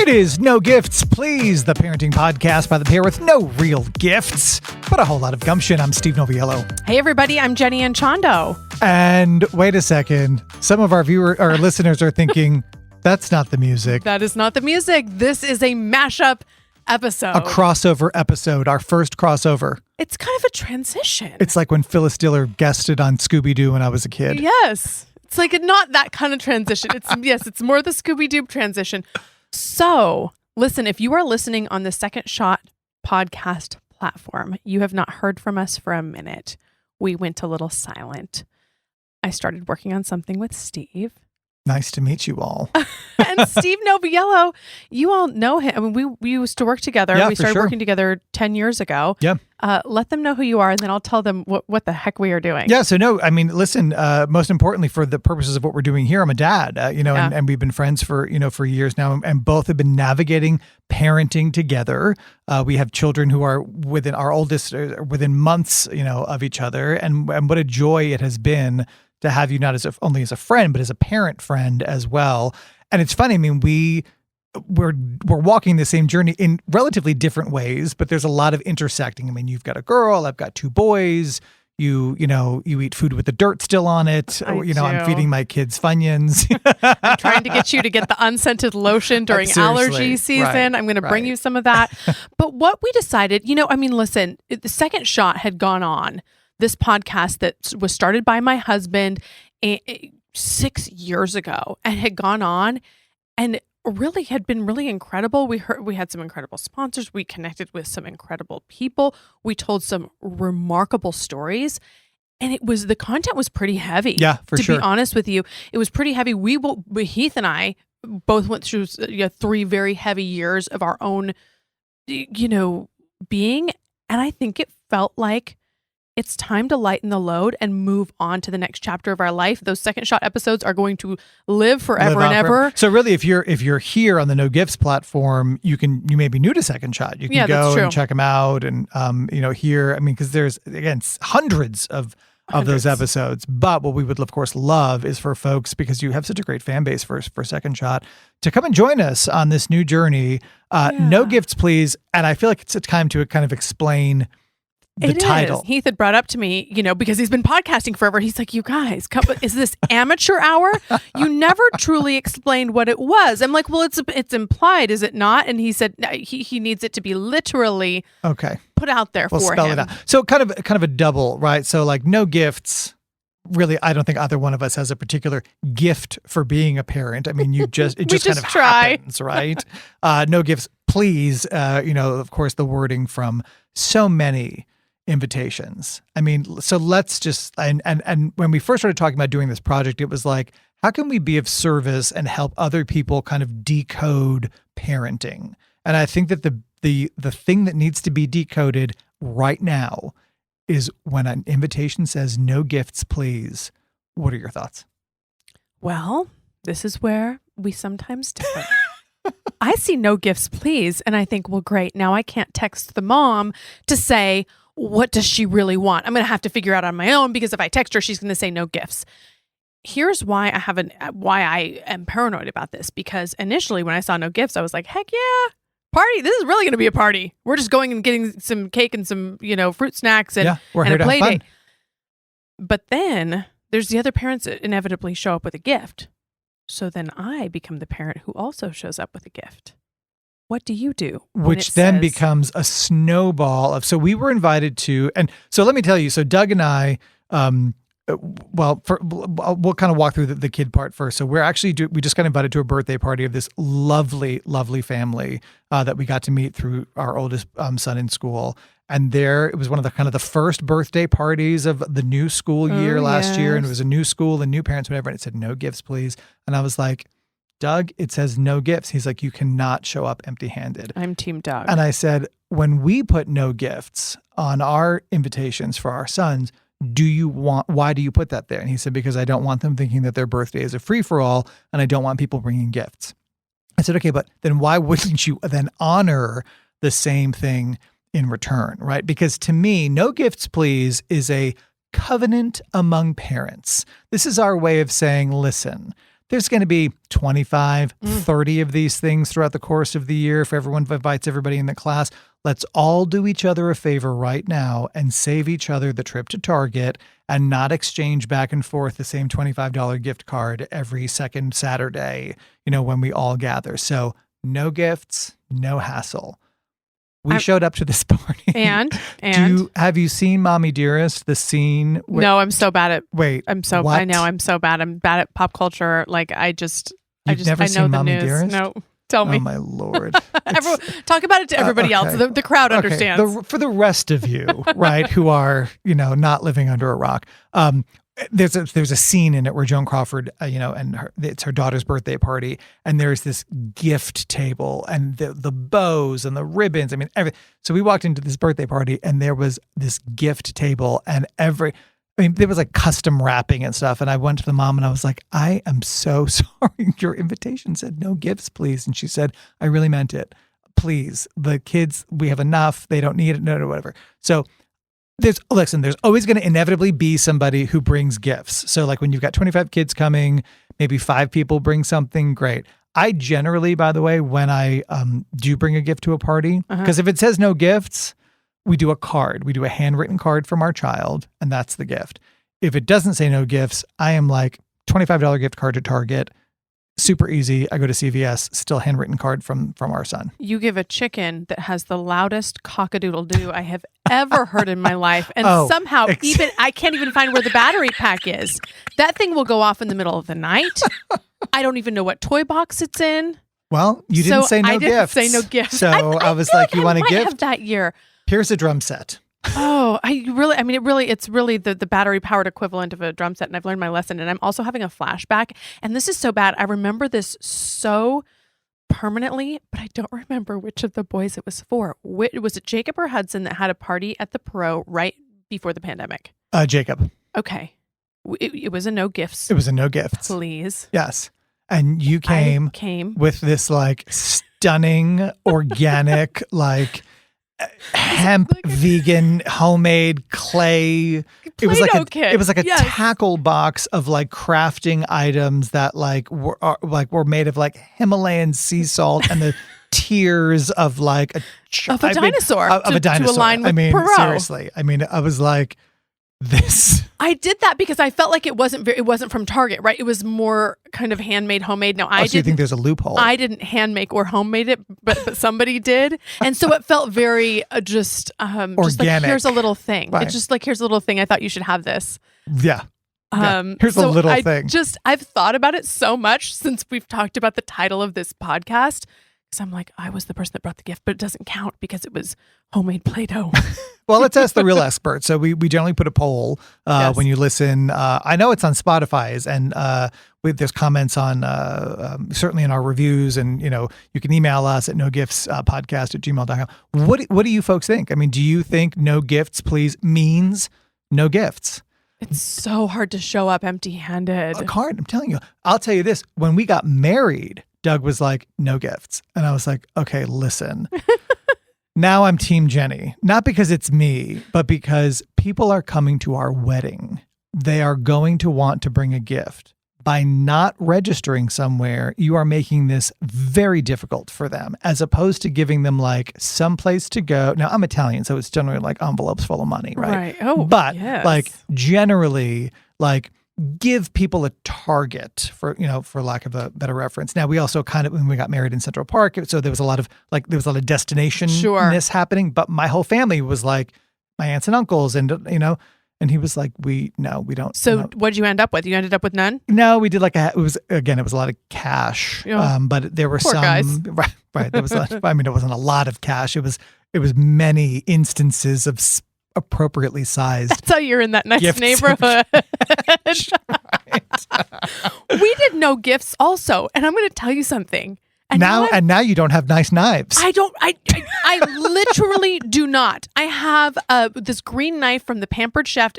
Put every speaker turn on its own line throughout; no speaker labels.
It is No Gifts, Please, the parenting podcast by the pair with no real gifts, but a whole lot of gumption. I'm Steve Noviello.
Hey, everybody, I'm Jenny Anchondo.
And wait a second. Some of our listeners are thinking, that's not the music.
That is not the music. This is a mashup episode.
A crossover episode, our first crossover.
It's kind of a transition.
It's like when Phyllis Diller guested on Scooby-Doo when I was a kid.
Yes. It's like not that kind of transition. It's more the Scooby-Doo transition. So, listen, if you are listening on the Second Shot podcast platform, you have not heard from us for a minute. We went a little silent. I started working on something with Steve.
Nice to meet you all.
And Steve Noviello, you all know him. I mean, we used to work together.
Yeah,
we started
for sure.
working together 10 years ago.
Yeah.
Let them know who you are, and then I'll tell them what the heck we are doing.
Yeah. So no, I mean, listen, most importantly for the purposes of what we're doing here, I'm a dad, and we've been friends for years now, and both have been navigating parenting together. We have children who are within our oldest, within months, of each other. And what a joy it has been to have you not only as a friend, but as a parent friend as well. And it's funny. I mean, we're walking the same journey in relatively different ways, but there's a lot of intersecting. I mean, you've got a girl, I've got two boys. You eat food with the dirt still on it. I'm feeding my kids Funyuns.
I'm trying to get you to get the unscented lotion during allergy season.
Right,
I'm going to bring you some of that. But what we decided, listen, the Second Shot had gone on. This podcast that was started by my husband 6 years ago and had gone on and really had been really incredible. We had some incredible sponsors. We connected with some incredible people. We told some remarkable stories, and the content was pretty heavy.
Yeah, for sure.
To be honest with you, it was pretty heavy. Heath and I both went through 3 very heavy years of our own, being, and I think it felt like it's time to lighten the load and move on to the next chapter of our life. Those Second Shot episodes are going to live forever and ever.
So really, if you're here on the No Gifts platform, you may be new to Second Shot. You can go and check them out, and here. I mean, because there's again hundreds of those episodes. But what we would of course love is for folks, because you have such a great fan base for Second Shot, to come and join us on this new journey. No Gifts, Please, and I feel like it's time to kind of explain the title.
Heath had brought up to me, because he's been podcasting forever. He's like, you guys, is this amateur hour? You never truly explained what it was. I'm like, well, it's implied, is it not? And he said he needs it to be literally put out there for him.
We'll spell it out. So kind of a double, right? So like no gifts. Really, I don't think either one of us has a particular gift for being a parent. I mean, it just kind of happens, right? No gifts, please. Of course, the wording from so many invitations. I mean, so let's just, and when we first started talking about doing this project, it was like, how can we be of service and help other people kind of decode parenting? And I think that the thing that needs to be decoded right now is when an invitation says no gifts, please. What are your thoughts?
Well, this is where we sometimes differ. I see no gifts, please. And I think, well, great. Now I can't text the mom to say, what does she really want? I'm going to have to figure out on my own, because if I text her, she's going to say no gifts. Here's why I am paranoid about this. Because initially when I saw no gifts, I was like, heck yeah, party. This is really going to be a party. We're just going and getting some cake and some, fruit snacks and a play date. But then there's the other parents that inevitably show up with a gift. So then I become the parent who also shows up with a gift. What do you do?
Which then becomes a snowball of, so we were invited to, and so let me tell you, so Doug and I, we'll kind of walk through the kid part first. So we just got invited to a birthday party of this lovely, lovely family that we got to meet through our oldest son in school. And it was one of the first birthday parties of the new school year last year. And it was a new school and new parents, whatever. And it said, no gifts, please. And I was like, Doug, it says no gifts. He's like, you cannot show up empty-handed.
I'm Team Doug.
And I said, when we put no gifts on our invitations for our sons, why do you put that there? And he said, because I don't want them thinking that their birthday is a free-for-all, and I don't want people bringing gifts. I said, okay, but then why wouldn't you then honor the same thing in return, right? Because to me, no gifts, please, is a covenant among parents. This is our way of saying, listen, there's going to be 25, 30 of these things throughout the course of the year. If everyone invites everybody in the class, let's all do each other a favor right now and save each other the trip to Target and not exchange back and forth the same $25 gift card every second Saturday, when we all gather. So no gifts, no hassle. We showed up to this party.
And
have you seen Mommy Dearest, the scene?
No, I'm so bad at.
Wait, what?
I know I'm so bad. I'm bad at pop culture. Like I
never
know
seen
the
Mommy
news.
Dearest?
No, tell me.
Oh my Lord!
Everyone, talk about it to everybody else. The crowd understands.
For the rest of you, right, who are not living under a rock. There's a scene in it where Joan Crawford, and it's her daughter's birthday party, and there's this gift table and the bows and the ribbons. I mean, everything. So we walked into this birthday party, and there was this gift table, and there was like custom wrapping and stuff. And I went to the mom and I was like, I am so sorry. Your invitation said no gifts, please. And she said, I really meant it. Please, the kids, we have enough. They don't need it. No, whatever. So there's always going to inevitably be somebody who brings gifts. So like when you've got 25 kids coming, maybe 5 people bring something, great. I generally, by the way, when I do bring a gift to a party, because if it says no gifts, we do a card. We do a handwritten card from our child, and that's the gift. If it doesn't say no gifts, I am like $25 gift card to Target. Super easy. I go to CVS, still handwritten card from our son.
You give a chicken that has the loudest cock-a-doodle-doo I have ever heard in my life. And somehow even I can't even find where the battery pack is. That thing will go off in the middle of the night. I don't even know what toy box it's in.
Well, you didn't say no gifts.
I didn't say no gifts.
So I was like, you want a gift?
I have that year.
Here's a drum set.
Oh, it's really the battery powered equivalent of a drum set. And I've learned my lesson, and I'm also having a flashback. And this is so bad. I remember this so permanently, but I don't remember which of the boys it was for. Was it Jacob or Hudson that had a party at the Pro right before the pandemic?
Jacob.
Okay. It was a no gifts.
It was a no gifts.
Please.
Yes. And you came with this like stunning, organic, like hemp, vegan, homemade clay. It was like a tackle box of like crafting items that were made of like Himalayan sea salt and the tears of like
a dinosaur. To align with Perot.
Seriously. I was like, this.
I did that because I felt like it wasn't from Target, right? It was more kind of handmade, homemade. No,
so you think there's a loophole?
I didn't hand make or homemade it, but somebody did, and so it felt very just
organic.
Just like, here's a little thing.
Right.
It's just like, here's a little thing. I thought you should have this.
Yeah. Here's a little thing.
I've thought about it so much since we've talked about the title of this podcast. Because I'm like, I was the person that brought the gift, but it doesn't count because it was homemade Play-Doh.
Well, let's ask the real expert. So we generally put a poll when you listen. I know it's on Spotify's, and there's comments on certainly in our reviews, and you can email us at nogifts.podcast@gmail.com. What do you folks think? I mean, do you think no gifts, please means no gifts?
It's so hard to show up empty-handed.
A card, I'm telling you. I'll tell you this. When we got married, Doug was like, no gifts. And I was like, okay, listen. Now I'm Team Jenny. Not because it's me, but because people are coming to our wedding. They are going to want to bring a gift. By not registering somewhere, you are making this very difficult for them, as opposed to giving them like some place to go. Now, I'm Italian, so it's generally like envelopes full of money, right?
Oh,
but
yes.
like generally, like give people a target for lack of a better reference. Now we also when we got married in Central Park, so there was a lot of destination-ness happening, but my whole family was like my aunts and uncles and he was like, we don't.
So what did you end up with? You ended up with none?
No, we did it was a lot of cash. But there were
Poor
some
guys.
right. There was it wasn't a lot of cash. It was many instances of appropriately sized.
That's how you're in that nice neighborhood. We did no gifts also. And I'm going to tell you something. And
now you don't have nice knives.
I literally do not. I have this green knife from the Pampered Chef,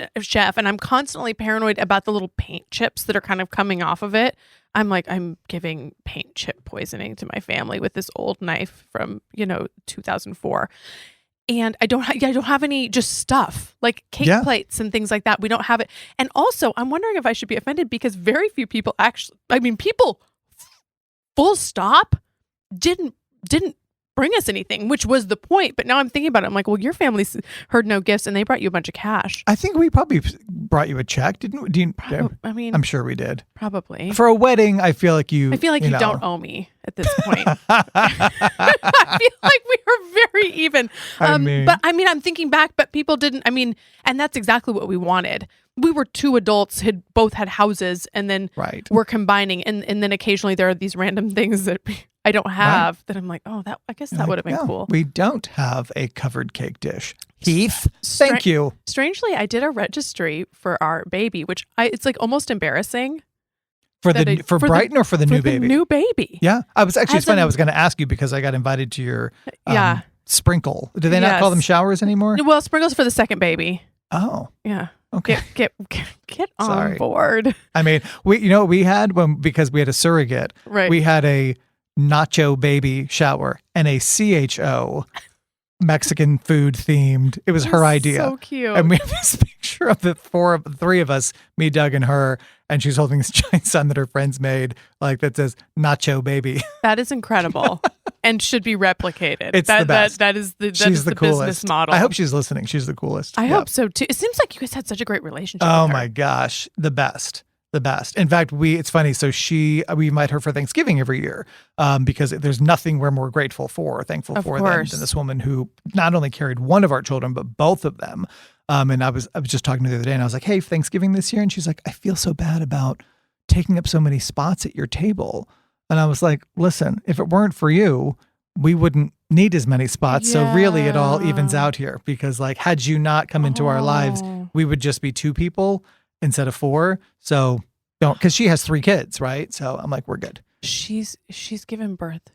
and I'm constantly paranoid about the little paint chips that are kind of coming off of it. I'm like, I'm giving paint chip poisoning to my family with this old knife from, 2004. And I don't have any just stuff like cake plates and things like that. We don't have it. And also, I'm wondering if I should be offended because very few people people full stop didn't bring us anything, which was the point. But now I'm thinking about it. I'm like, well, your family heard no gifts and they brought you a bunch of cash.
I think we probably brought you a check, didn't we? I'm sure we did.
Probably.
For a wedding, I feel like you
don't owe me at this point. I feel like we were very even. But I'm thinking back, but people didn't, and that's exactly what we wanted. We were two adults, had both had houses, and then we're combining. And then occasionally there are these random things that I don't have that I'm like, oh, I guess that would have been cool.
We don't have a covered cake dish. Heath, thank you.
Strangely, I did a registry for our baby, which it's like almost embarrassing.
For Brighton or for the new baby?
For the new baby.
Yeah. It's funny. I was going to ask you because I got invited to your sprinkle. Do they not call them showers anymore?
Well, sprinkles for the second baby.
Oh.
Yeah.
Okay.
Get on board.
We had because we had a surrogate.
Right.
We had a nacho baby shower and a CHO Mexican food themed. It was her idea.
So cute.
And we have this picture of the three of us, me, Doug, and her, and she's holding this giant sign that her friends made, like that says "Nacho Baby."
That is incredible, and should be replicated.
It's the best.
She's the
coolest
business model.
I hope she's listening. She's the coolest.
I hope so too. It seems like you guys had such a great relationship.
Oh
with her.
my gosh, the best. In fact, it's funny. So we invite her for Thanksgiving every year because there's nothing we're more thankful for than this woman who not only carried one of our children, but both of them. And I was just talking to her the other day and I was like, hey, Thanksgiving this year. And she's like, I feel so bad about taking up so many spots at your table. And I was like, listen, if it weren't for you, we wouldn't need as many spots. So really it all evens out here because had you not come into our lives, we would just be two people instead of four. So because she has 3 kids, right? So I'm like, we're good.
She's given birth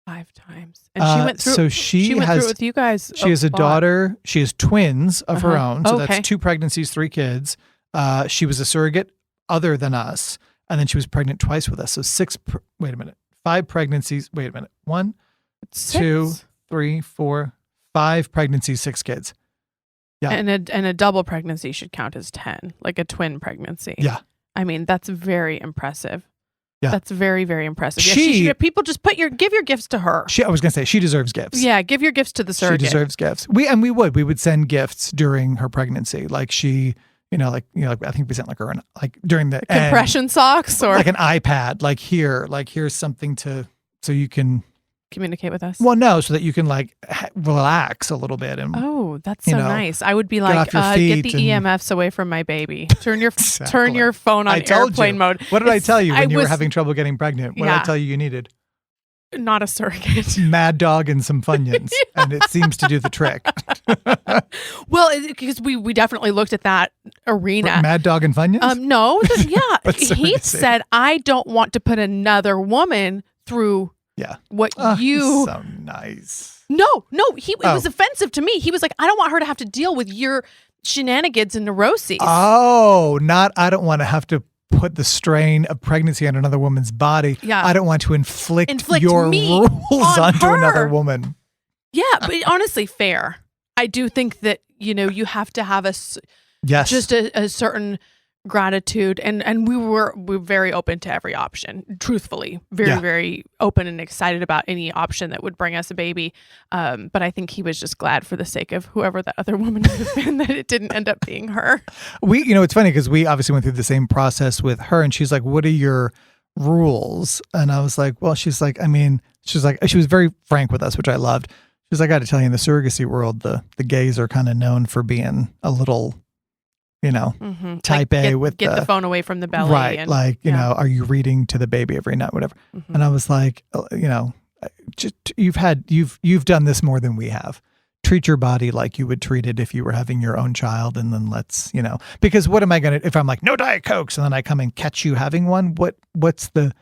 5 times. And she went through
through
it with you guys.
She has a daughter. She has twins of her own. So that's 2 pregnancies, 3 kids. She was a surrogate other than us. And then she was pregnant twice with us. So 5 pregnancies. 1, 2, 3, 4, 5 pregnancies, 6 kids. Yeah.
And a double pregnancy should count as 10, like a twin pregnancy.
Yeah.
That's very impressive.
Yeah.
That's very, very impressive. People just give your gifts to her.
I was going to say, she deserves gifts.
Yeah, give your gifts to the surrogate.
She deserves gifts. We would send gifts during her pregnancy. I think we sent her during the
compression socks or
like an iPad, here's something so you can
communicate with us.
Well, no, so that you can relax a little bit. And
that's so nice. I would be like, get the EMFs away from my baby. Turn your phone on airplane mode.
What did I tell you when you were having trouble getting pregnant? What did I tell you needed?
Not a surrogate.
Mad Dog and some Funyuns, and it seems to do the trick.
Well, because we definitely looked at that arena.
Mad Dog and Funyuns?
No, Heath said, I don't want to put another woman through what you...
So nice.
No, it was offensive to me. He was like, I don't want her to have to deal with your shenanigans and neuroses.
Oh, I don't want to have to put the strain of pregnancy on another woman's body.
Yeah.
I don't want to inflict your rules onto another woman.
Yeah, but honestly, fair. I do think that, you have to have just a certain gratitude, and we were very open to every option, truthfully, very very open and excited about any option that would bring us a baby, but I think he was just glad for the sake of whoever that other woman would have been that it didn't end up being her.
It's funny because we obviously went through the same process with her, and she's like, what are your rules? And I was like, well, she was very frank with us, which I loved. She's like, I got to tell you, in the surrogacy world, the gays are kind of known for being a little type A with
get the phone away from the belly.
Right. And, are you reading to the baby every night, whatever. Mm-hmm. And I was like, you've done this more than we have. Treat your body like you would treat it if you were having your own child. And then let's, because what am I going to, if I'm like, no Diet Cokes, and then I come and catch you having one, what's the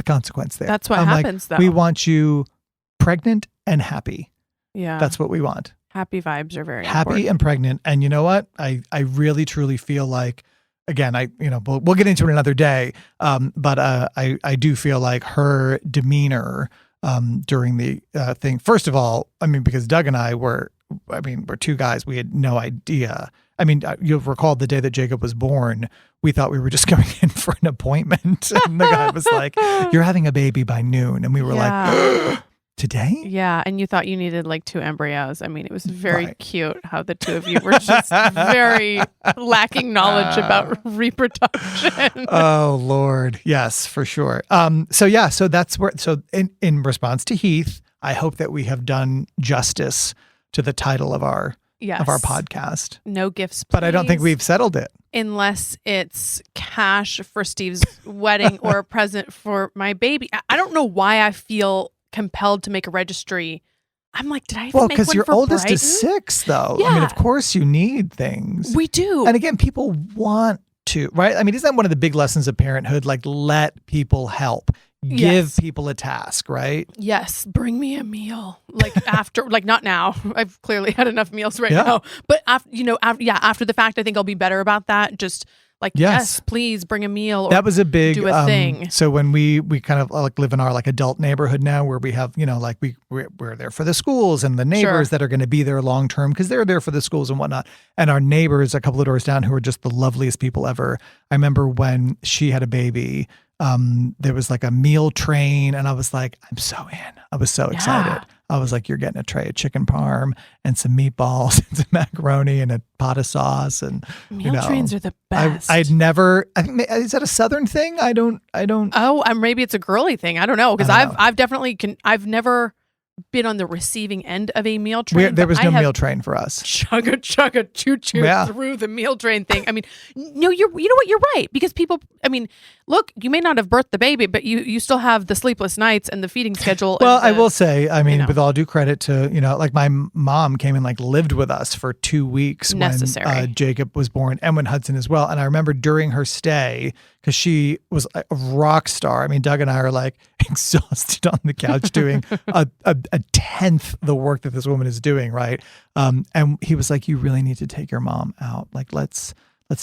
consequence there?
That's what happens though.
We want you pregnant and happy.
Yeah.
That's what we want.
Happy vibes are very
happy
important.
And pregnant. And you know what? I really truly feel like, again, we'll get into it another day. But I do feel like her demeanor during the thing. First of all, because Doug and I we're two guys. We had no idea. I mean, you'll recall the day that Jacob was born, we thought we were just going in for an appointment. And the guy was like, "You're having a baby by noon." And we were like, "Today?"
Yeah. And you thought you needed like 2 embryos. I mean, it was very cute how the two of you were just very lacking knowledge about reproduction.
Oh, Lord. Yes, for sure. So that's where, so in response to Heath, I hope that we have done justice to the title of our podcast.
No gifts, please.
But I don't think we've settled it.
Unless it's cash for Steve's wedding or a present for my baby. I don't know why I feel compelled to make a registry. I'm like, did I even make one for Brighton?
Well, because your oldest is 6, though.
Yeah.
I mean, of course you need things.
We do.
And again, people want to, right? I mean, isn't that one of the big lessons of parenthood? Like, let people help. Give people a task, right?
Yes. Bring me a meal. Like after, like not now. I've clearly had enough meals now. But after the fact, I think I'll be better about that. Just like, yes, please bring a meal. Or
that was a big
do a thing.
So when we kind of like live in our like adult neighborhood now, where we have, like we're there for the schools and the neighbors that are going to be there long term because they're there for the schools and whatnot. And our neighbors a couple of doors down who are just the loveliest people ever. I remember when she had a baby. There was like a meal train and I was like, I'm so in. I was so excited. I was like, you're getting a tray of chicken parm and some meatballs and some macaroni and a pot of sauce. And
meal trains are the best.
I think, is that a Southern thing? I don't.
Oh, maybe it's a girly thing. I don't know. Cause I've definitely I've never been on the receiving end of a meal train.
There was no meal train for us.
Chugga choo choo through the meal train thing. I mean, no, you know what? You're right. Because people, I mean, look, you may not have birthed the baby, but you still have the sleepless nights and the feeding schedule.
Well, I will say, I mean, with all due credit to, like my mom came and like lived with us for 2 weeks when Jacob was born and when Hudson as well. And I remember during her stay, because she was a rock star. I mean, Doug and I are like exhausted on the couch doing a tenth the work that this woman is doing, right? And he was like, "You really need to take your mom out. Like, let's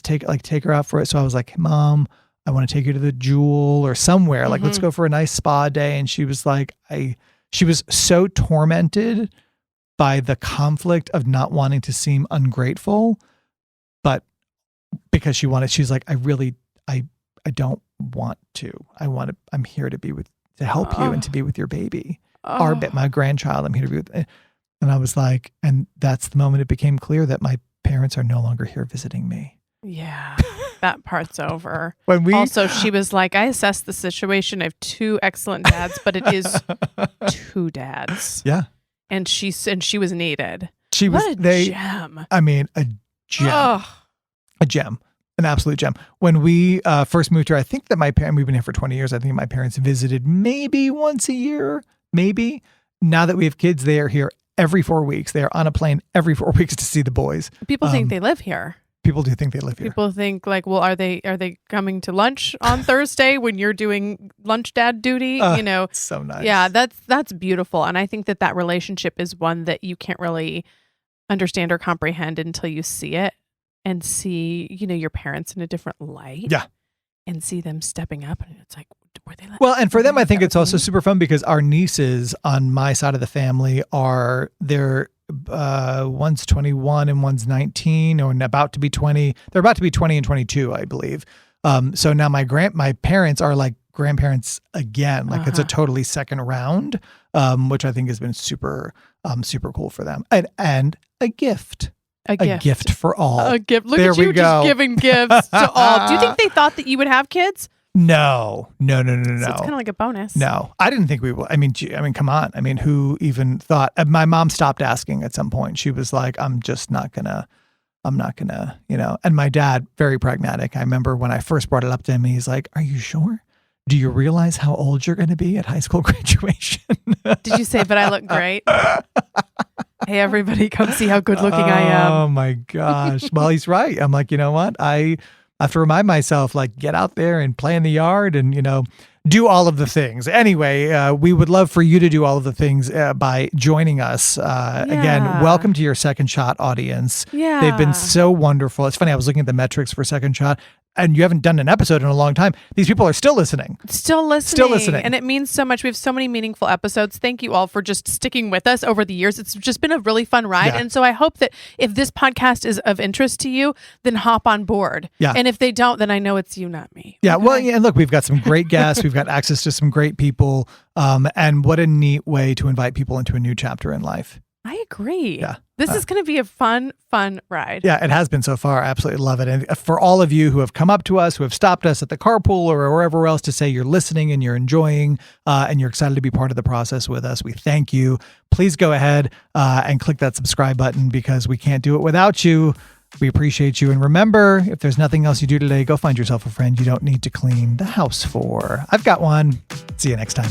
take her out for it." So I was like, "Mom, I want to take you to the Jewel or somewhere. Like, let's go for a nice spa day." And she was like, she was so tormented by the conflict of not wanting to seem ungrateful, but because she's like, I don't want to. I'm here to help you and to be with your baby. My grandchild, I'm here to be with. And I was like, and that's the moment it became clear that my parents are no longer here visiting me.
Yeah, that part's over.
Also,
she was like, I assessed the situation. I have 2 excellent dads, but it is 2 dads.
Yeah.
And she was needed.
She was
a gem.
I mean, a gem. A gem. An absolute gem. When we first moved here, I think that we've been here for 20 years. I think my parents visited maybe once a year, maybe. Now that we have kids, they are here every 4 weeks. They are on a plane every 4 weeks to see the boys.
People think they live here.
People do think they live here.
People think like, well, are they coming to lunch on Thursday when you're doing lunch dad duty?
So nice.
Yeah, that's beautiful. And I think that relationship is one that you can't really understand or comprehend until you see it. And see, your parents in a different light.
Yeah.
And see them stepping up. And it's like, were they
well, and for them, I think it's also super fun because our nieces on my side of the family they're one's 21 and one's 19 or about to be 20. They're about to be 20 and 22, I believe. So now my parents are like grandparents again. Like it's a totally second round, which I think has been super, super cool for them. And a gift. A gift for all.
A gift. Look at you just giving gifts to all. Do you think they thought that you would have kids?
No. So it's
kind of like a bonus.
No, I didn't think we would. I mean, come on. I mean, who even thought? My mom stopped asking at some point. She was like, I'm not gonna, And my dad, very pragmatic. I remember when I first brought it up to him, he's like, "Are you sure? Do you realize how old you're going to be at high school graduation?"
Did you say, "But I look great"? Hey, everybody, come see how good looking I am.
Oh my gosh. Well, he's right. I'm like, you know what? I have to remind myself, like, get out there and play in the yard and, do all of the things. Anyway, we would love for you to do all of the things by joining us. Again, welcome to your Second Shot audience.
Yeah.
They've been so wonderful. It's funny. I was looking at the metrics for Second Shot. and you haven't done an episode in a long time, these people are still listening.
Still listening. And it means so much. We have so many meaningful episodes. Thank you all for just sticking with us over the years. It's just been a really fun ride. Yeah. And so I hope that if this podcast is of interest to you, then hop on board.
Yeah.
And if they don't, then I know it's you, not me.
Yeah. Okay? Well, and look, we've got some great guests. We've got access to some great people. And what a neat way to invite people into a new chapter in life.
I agree.
Yeah.
This is going to be a fun ride.
Yeah, it has been so far. I absolutely love it. And for all of you who have come up to us, who have stopped us at the carpool or wherever else to say you're listening and you're enjoying and you're excited to be part of the process with us, we thank you. Please go ahead and click that subscribe button because we can't do it without you. We appreciate you. And remember, if there's nothing else you do today, go find yourself a friend you don't need to clean the house for. I've got one. See you next time.